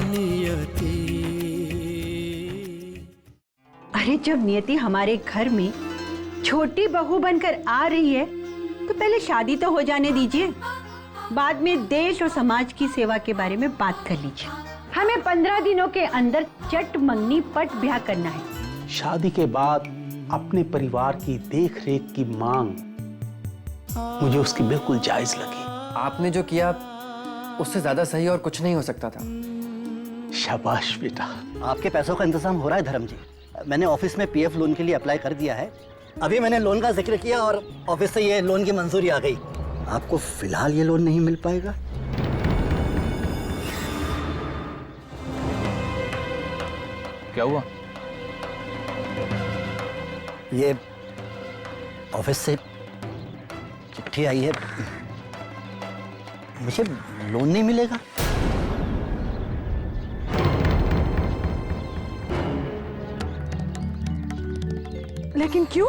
नियति। अरे जब नियति हमारे घर में छोटी बहू बनकर आ रही है तो पहले शादी तो हो जाने दीजिए, बाद में देश और समाज की सेवा के बारे में बात कर लीजिए। हमें 15 दिनों के अंदर चट मंगनी पट ब्याह करना है। शादी के बाद अपने परिवार की देख रेख की मांग मुझे उसकी बिल्कुल जायज लगी। आपने जो किया उससे ज्यादा सही और कुछ नहीं हो सकता था। शाबाश बेटा। आपके पैसों का इंतजाम हो रहा है धर्म जी। मैंने ऑफिस में पीएफ लोन के लिए अप्लाई कर दिया है। अभी मैंने लोन का जिक्र किया और ऑफिस से ये लोन की मंजूरी आ गई। आपको फिलहाल ये लोन नहीं मिल पाएगा। क्या हुआ? ये ऑफिस से चिट्ठी आई है, मुझे लोन नहीं मिलेगा। लेकिन क्यों?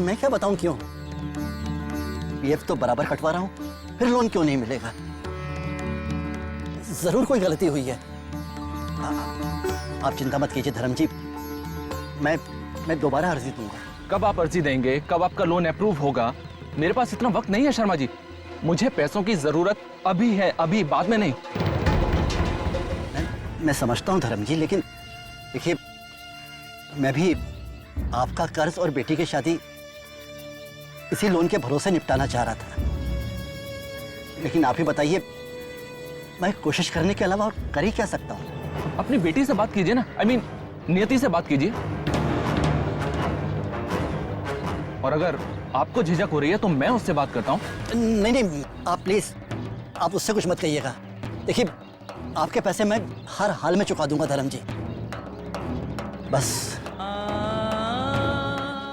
मैं क्या बताऊं क्यों? पीएफ तो बराबर कटवा रहा हूं, फिर लोन क्यों नहीं मिलेगा? जरूर कोई गलती हुई है। आप चिंता मत कीजिए धर्म जी, मैं दोबारा अर्जी दूंगा। कब आप अर्जी देंगे? कब आपका लोन अप्रूव होगा? मेरे पास इतना वक्त नहीं है शर्मा जी। मुझे पैसों की जरूरत अभी है, अभी, बाद में नहीं। मैं समझता हूं धर्म जी, लेकिन देखिए मैं भी आपका कर्ज और बेटी की शादी इसी लोन के भरोसे निपटाना चाह रहा था। लेकिन आप ही बताइए, मैं कोशिश करने के अलावा और कर ही क्या सकता हूं? अपनी बेटी से बात कीजिए ना, I mean, नियति से बात कीजिए। और अगर आपको झिझक हो रही है तो मैं उससे बात करता हूं। नहीं, आप प्लीज, आप उससे कुछ मत कहिएगा। देखिए आपके पैसे मैं हर हाल में चुका दूंगा धर्म जी, बस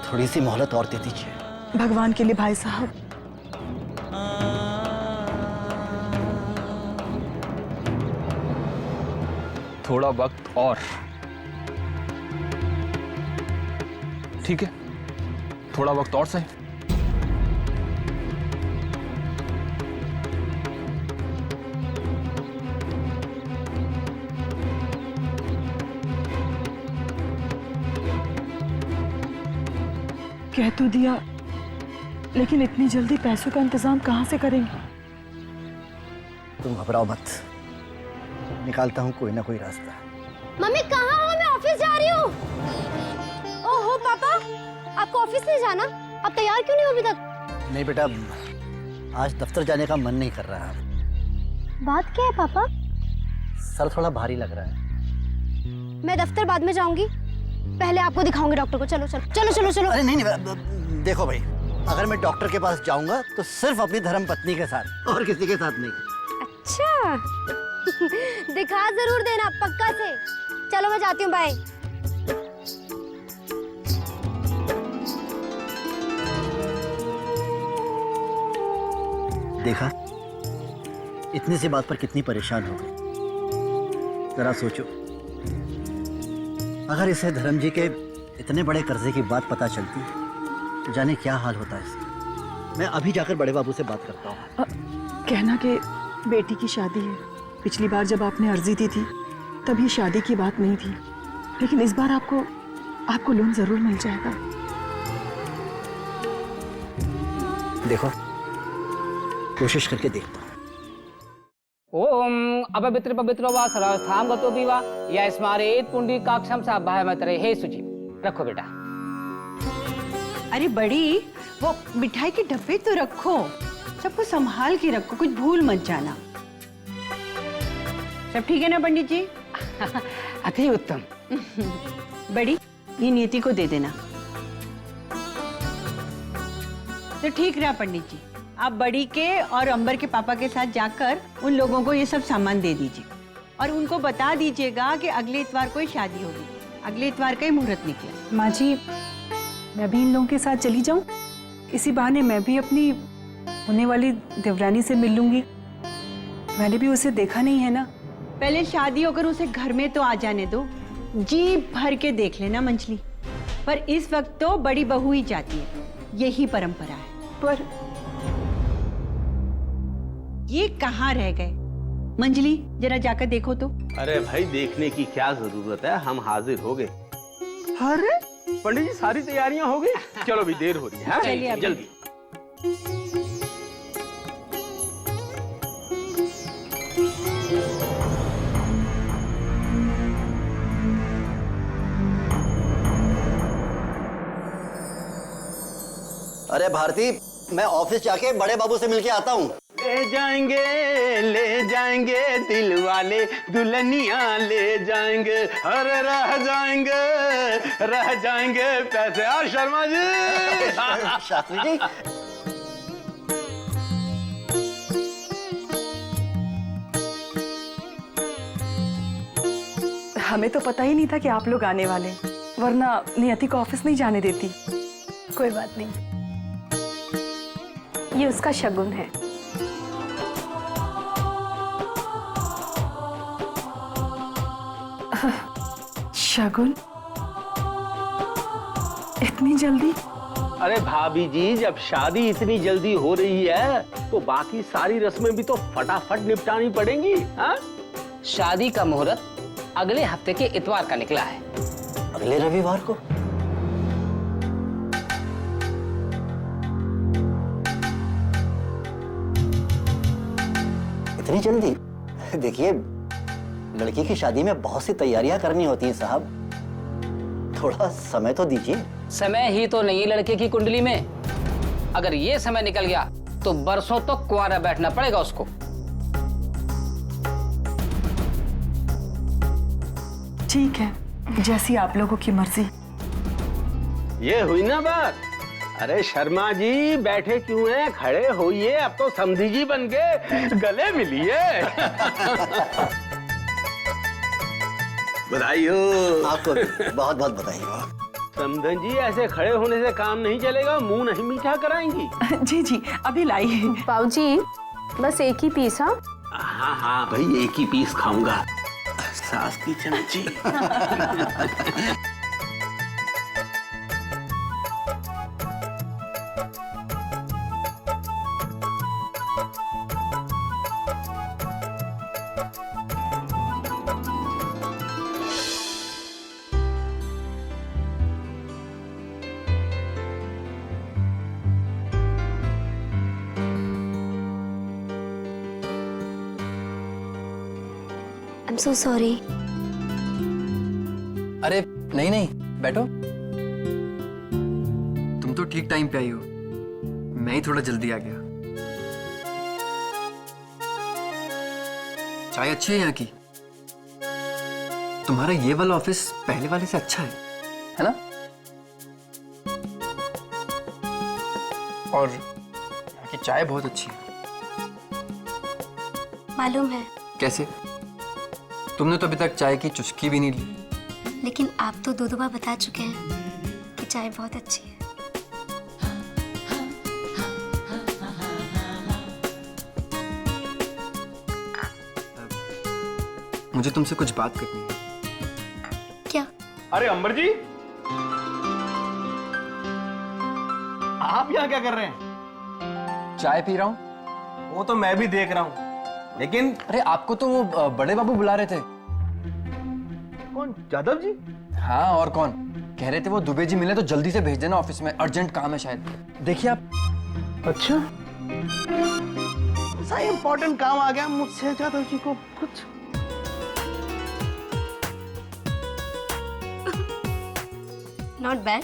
थोड़ी सी मोहलत और दे दीजिए। भगवान के लिए भाई साहब। थोड़ा वक्त और, ठीक है? थोड़ा वक्त और सही। कह तो दिया, लेकिन इतनी जल्दी पैसों का इंतजाम कहां से करेंगे? तुम घबराओ मत, निकालता हूँ कोई ना कोई रास्ता। मम्मी कहाँ हो? मैं ऑफिस जा रही हूँ। ओहो पापा, आपको ऑफिस नहीं जाना? आप तैयार क्यों नहीं हो अभी तक? नहीं बेटा, आज दफ्तर जाने का मन नहीं कर रहा। बात क्या है पापा? सर थोड़ा भारी लग रहा है। मैं दफ्तर बाद में जाऊंगी, पहले आपको दिखाऊंगी डॉक्टर को। चलो चलो चलो चलो चलो। अरे नहीं, देखो भाई, अगर मैं डॉक्टर के पास जाऊंगा तो सिर्फ अपनी धर्म पत्नी के साथ, और किसी के साथ नहीं। अच्छा दिखा जरूर देना, पक्का से। चलो मैं जाती हूँ, बाय। देखा, इतनी सी बात पर कितनी परेशान हो गई। जरा सोचो, अगर इसे धर्म जी के इतने बड़े कर्जे की बात पता चलती तो जाने क्या हाल होता है इसका। मैं अभी जाकर बड़े बाबू से बात करता हूँ। कहना कि बेटी की शादी है। पिछली बार जब आपने अर्जी दी थी तब ये शादी की बात नहीं थी, लेकिन इस बार आपको लोन जरूर मिल जाएगा। देखो, कोशिश करके देखता हूँ। ओम अपवित्र पवित्रो वा सर्वस्थाम गतो विवा या स्मारेत पुंडरीकाक्षम साभयमतरे। हे सुजी, रखो बेटा। अरे बड़ी, वो मिठाई के डब्बे तो रखो, सबको संभाल के रखो, कुछ भूल मत जाना। सब ठीक है ना पंडित जी? अति उत्तम। बड़ी, ये नियति को दे देना। तो ठीक रहा पंडित जी, आप बड़ी के और अंबर के पापा के साथ जाकर उन लोगों को ये सब सामान दे दीजिए और उनको बता दीजिएगा कि अगले इतवार को ही शादी होगी। अगले इतवार का ही मुहूर्त निकला। माँ जी, मैं भी इन लोगों के साथ चली जाऊं? इसी बहाने मैं भी अपनी होने वाली देवरानी से मिल लूंगी। मैंने भी उसे देखा नहीं है ना। पहले शादी होकर उसे घर में तो आ जाने दो, जी भर के देख लेना मंजली। पर इस वक्त तो बड़ी बहू ही चाहती है, यही परंपरा है। पर ये कहाँ रह गए? मंजली जरा जाकर देखो तो। अरे भाई देखने की क्या जरूरत है, हम हाजिर हो गए। अरे पंडित जी सारी तैयारियां हो गई, चलो भी देर हो रही है। चलिए अभी। जल्दी। अरे भारती, मैं ऑफिस जाके बड़े बाबू से मिलके आता हूँ। ले जाएंगे दिल वाले, दुल्हनिया ले जाएंगे, अरे रह जाएंगे पैसे। और शर्मा जी शास्त्री जी, हमें तो पता ही नहीं था कि आप लोग आने वाले, वरना नियति को ऑफिस नहीं जाने देती। कोई बात नहीं, ये उसका शगुन है। शगुन? इतनी जल्दी? अरे भाभी जी, जब शादी इतनी जल्दी हो रही है तो बाकी सारी रस्में भी तो फटाफट निपटानी पड़ेंगी। हाँ? शादी का मुहूर्त अगले हफ्ते के इतवार का निकला है। अगले रविवार को? इतनी जल्दी? देखिए, लड़की की शादी में बहुत सी तैयारियां करनी होती हैं साहब, थोड़ा समय तो दीजिए। समय ही तो नहीं लड़के की कुंडली में। अगर ये समय निकल गया तो बरसों तो कुंवारा बैठना पड़ेगा उसको। ठीक है, जैसी आप लोगों की मर्जी। ये हुई ना बात। अरे शर्मा जी बैठे क्यों हैं, खड़े होइए, अब तो समधी जी बन के गले मिलिए। बधाई हो। आपको बहुत बहुत बधाई हो। समधन जी ऐसे खड़े होने से काम नहीं चलेगा, मुंह नहीं मीठा कराएंगी। जी जी, अभी लाई। बाबूजी, बस एक ही पीस। हाँ हाँ हाँ भाई, एक ही पीस खाऊंगा। सास की चमची। I'm so sorry. अरे नहीं नहीं, बैठो। तुम तो ठीक टाइम पे आई हो, मैं ही थोड़ा जल्दी आ गया। चाय अच्छी है यहाँ की। तुम्हारा ये वाला ऑफिस पहले वाले से अच्छा है ना? और यहाँ की चाय बहुत अच्छी है। मालूम है, कैसे? तुमने तो अभी तक चाय की चुस्की भी नहीं ली। लेकिन आप तो दो बार बता चुके हैं कि चाय बहुत अच्छी है। मुझे तुमसे कुछ बात करनी है। क्या? अरे अंबर जी, आप यहाँ क्या कर रहे हैं? चाय पी रहा हूँ। वो तो मैं भी देख रहा हूँ, लेकिन अरे आपको तो वो बड़े बाबू बुला रहे थे। कौन? जादव जी? हाँ, और कौन? कह रहे थे वो दुबे जी मिले तो जल्दी से भेज देना ऑफिस में, अर्जेंट काम है शायद। देखिए आप। अच्छा, ऐसा इम्पोर्टेंट काम आ गया मुझसे जादव जी को कुछ? Not bad.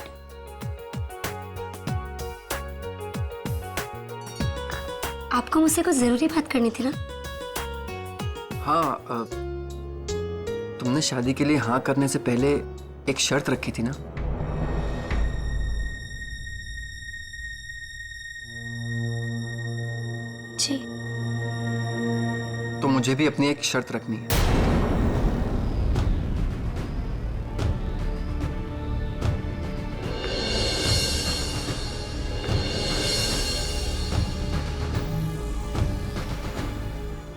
आपको मुझसे कुछ जरूरी बात करनी थी ना? हाँ, तुमने शादी के लिए हाँ करने से पहले एक शर्त रखी थी ना? जी। तो मुझे भी अपनी एक शर्त रखनी है।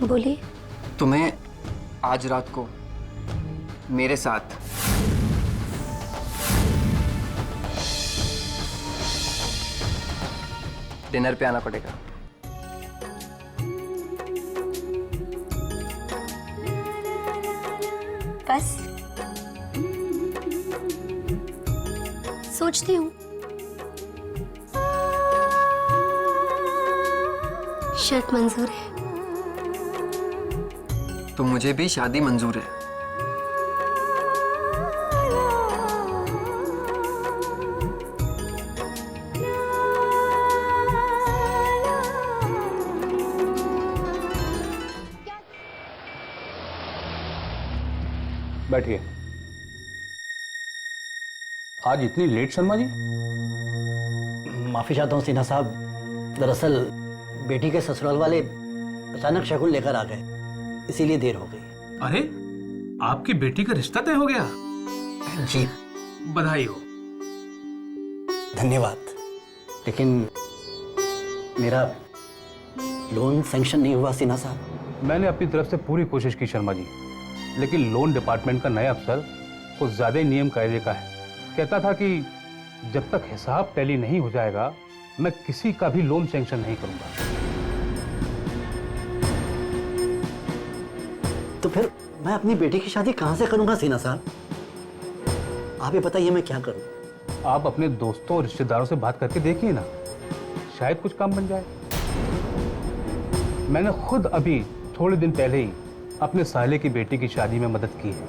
बोलिए। तुम्हें आज रात को मेरे साथ डिनर पे आना पड़ेगा। बस सोचती हूँ शर्त मंजूर है तो मुझे भी शादी मंजूर है। बैठिए। आज इतनी लेट शर्मा जी? माफी चाहता हूँ सिन्हा साहब, दरअसल बेटी के ससुराल वाले अचानक शगुन लेकर आ गए, इसीलिए देर हो गई। अरे, आपकी बेटी का रिश्ता तय हो गया? जी बधाई हो। धन्यवाद, लेकिन मेरा लोन सैंक्शन नहीं हुआ सिन्हा साहब। मैंने अपनी तरफ से पूरी कोशिश की शर्मा जी, लेकिन लोन डिपार्टमेंट का नया अफसर कुछ ज्यादा ही नियम कायदे का है। कहता था कि जब तक हिसाब टैली नहीं हो जाएगा मैं किसी का भी लोन सैंक्शन नहीं करूंगा। तो फिर मैं अपनी बेटी की शादी कहां से करूंगा सिन्हा साहब? आप ही बताइए मैं क्या करूं? आप अपने दोस्तों और रिश्तेदारों से बात करके देखिए ना, शायद कुछ काम बन जाए। मैंने खुद अभी थोड़े दिन पहले ही अपने साले की बेटी की शादी में मदद की है,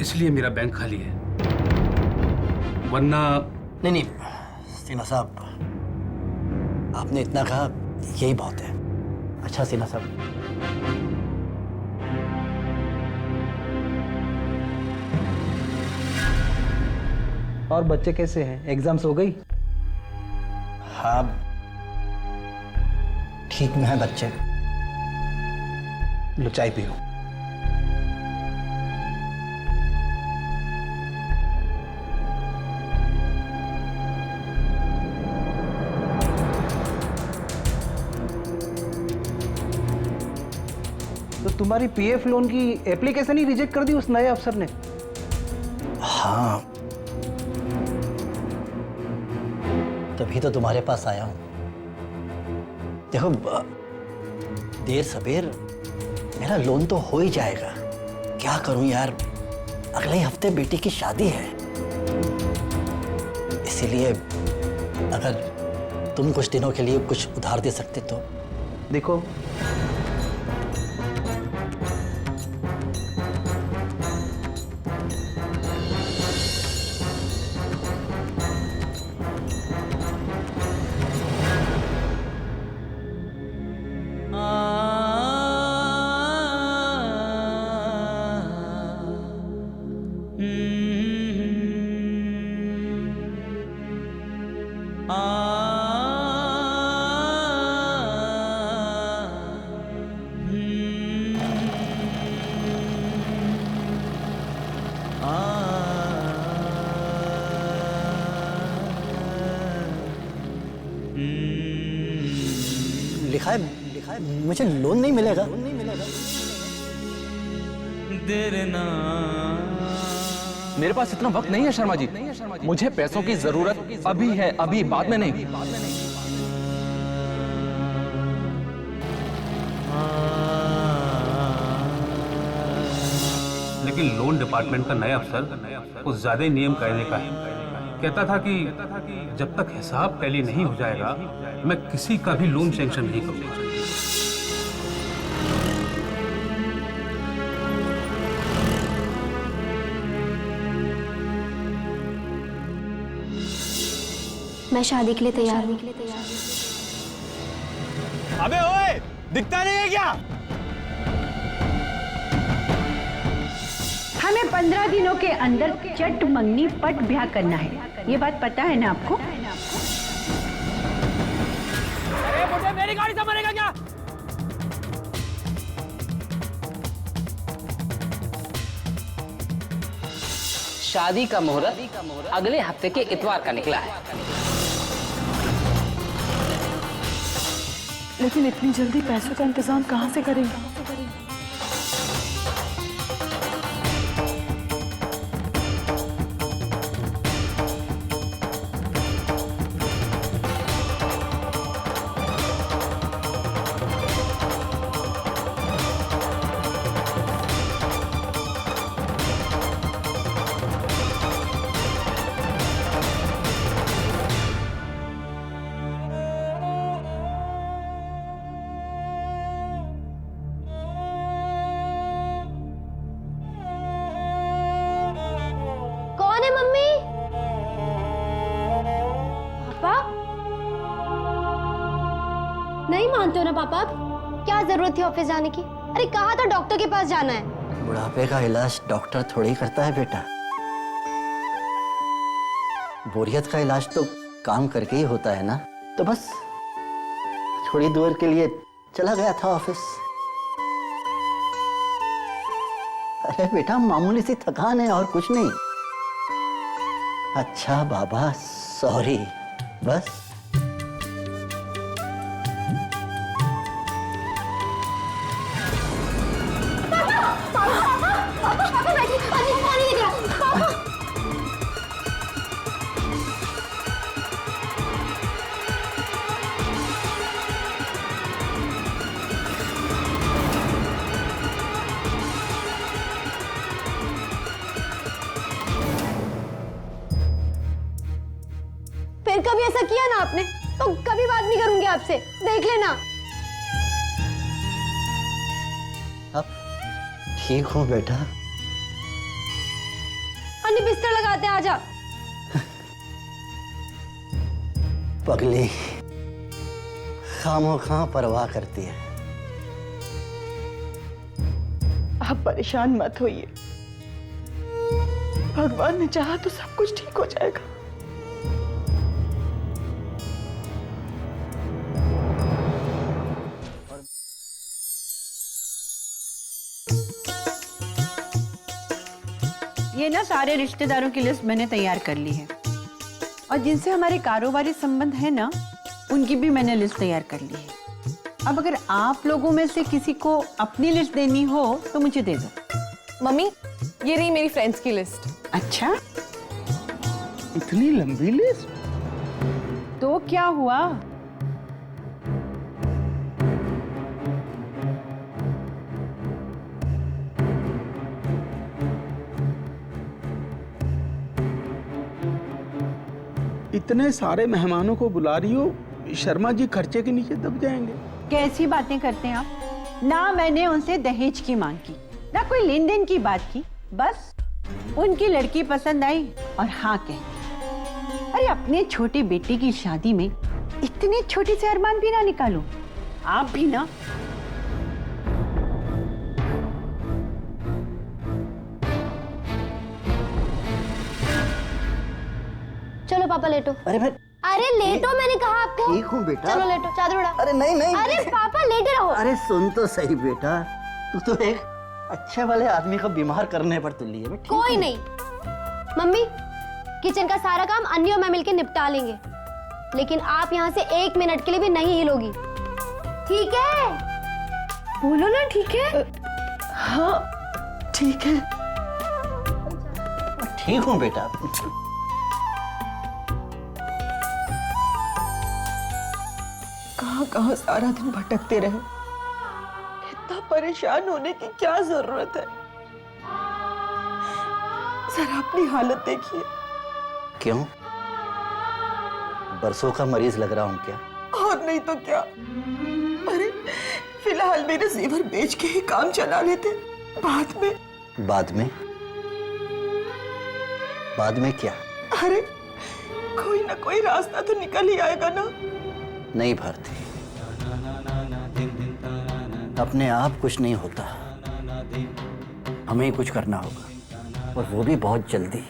इसलिए मेरा बैंक खाली है, वरना नहीं सिन्हा साहब, आपने इतना कहा यही बहुत है। अच्छा सिन्हा साहब, और बच्चे कैसे हैं? एग्जाम्स हो गई? हाँ ठीक में है बच्चे। लो चाय पियो। तो तुम्हारी पीएफ लोन की एप्लीकेशन ही रिजेक्ट कर दी उस नए अफसर ने? हाँ, तभी तो तुम्हारे पास आया हूं। देखो देर सवेर मेरा लोन तो हो ही जाएगा। क्या करूं यार, अगले ही हफ्ते बेटी की शादी है, इसीलिए अगर तुम कुछ दिनों के लिए कुछ उधार दे सकते तो। देखो लिखा है मुझे लोन नहीं मिलेगा। मेरे पास इतना वक्त नहीं है शर्मा जी, मुझे पैसों की जरूरत अभी है, अभी, बाद में नहीं। लेकिन लोन डिपार्टमेंट का नया अफसर कुछ ज्यादा ही नियम कायदे का है। कहता था कि जब तक हिसाब टैली नहीं हो जाएगा मैं किसी का भी लोन सैंक्शन नहीं करूंगा। मैं शादी के लिए तैयार हूँ। अबे ओए, दिखता नहीं है क्या? हमें 15 दिनों के अंदर चट मंगनी पट ब्याह करना है, ये बात पता है ना आपको? अरे मुझे मेरी गाड़ी से मरेगा क्या? शादी का मुहूर्त अगले हफ्ते के इतवार का निकला है। लेकिन इतनी जल्दी पैसों का इंतजाम कहाँ से करेंगे? नहीं मानते हो ना पापा आप? क्या जरूरत थी ऑफिस जाने की? अरे कहा था डॉक्टर के पास जाना है। बुढ़ापे का इलाज डॉक्टर थोड़ी करता है बेटा। बोरियत का इलाज तो काम करके ही होता है ना। तो बस थोड़ी देर के लिए चला गया था ऑफिस। अरे बेटा मामूली सी थकान है और कुछ नहीं। अच्छा बाबा सॉरी, बस। पापा बैठिए, पानी लेके आओ। पापा फिर कभी ऐसा किया ना आपने तो कभी बात नहीं करूंगी आपसे, देख लेना। अब ठीक हूँ बेटा। अन्य बिस्तर लगाते हैं, आजा। पगली खामोखा परवाह करती है। आप परेशान मत होइए, भगवान ने चाहा तो सब कुछ ठीक हो जाएगा। ये ना सारे रिश्तेदारों की लिस्ट मैंने तैयार कर ली है, और जिनसे हमारे कारोबारी संबंध है ना, उनकी भी मैंने लिस्ट तैयार कर ली है। अब अगर आप लोगों में से किसी को अपनी लिस्ट देनी हो तो मुझे दे दो। मम्मी, ये रही मेरी फ्रेंड्स की लिस्ट। अच्छा, इतनी लंबी लिस्ट? तो क्या हुआ? इतने सारे मेहमानों को बुला रही हो, शर्मा जी खर्चे के नीचे दब जाएंगे। कैसी बातें करते हैं आप? ना मैंने उनसे दहेज की मांग की, ना कोई लेन देन की बात की। बस उनकी लड़की पसंद आई और हाँ कह दी। अरे अपने छोटे बेटे की शादी में इतने छोटे से अरमान भी ना निकालो। आप भी ना। चलो पापा लेटो। अरे लेटो, मैंने कहा आपको। ठीक हूँ बेटा। चलो लेटो, चादर उड़ा। अरे नहीं नहीं। अरे पापा लेटे रहो। अरे सुन तो सही बेटा, तू तो एक अच्छे वाले आदमी को बीमार करने पर तुली है। कोई नहीं मम्मी, किचन का सारा काम अन्नी और मैं मिलकर निपटा लेंगे, लेकिन आप यहाँ से 1 मिनट के लिए भी नहीं हिलोगी, ठीक है? बोलो ना, ठीक है? हाँ ठीक है। ठीक हूँ बेटा। कहाँ कहाँ सारा दिन भटकते रहे, इतना परेशान होने की क्या जरूरत है? जरा अपनी हालत देखिए। क्यों, बरसों का मरीज लग रहा हूँ क्या? और नहीं तो क्या। अरे फिलहाल मेरे जेवर बेच के ही काम चला लेते, बाद में। बाद में क्या? अरे कोई ना कोई रास्ता तो निकल ही आएगा ना। नहीं भारती, अपने आप कुछ नहीं होता, हमें ही कुछ करना होगा, और वो भी बहुत जल्दी।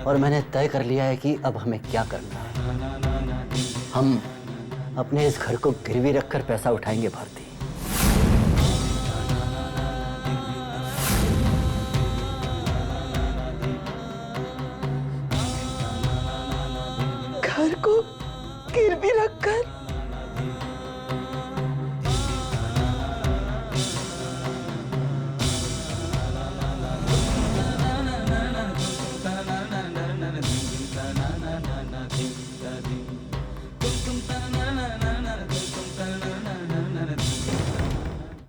और मैंने तय कर लिया है कि अब हमें क्या करना है। हम अपने इस घर को गिरवी रखकर पैसा उठाएंगे भारती।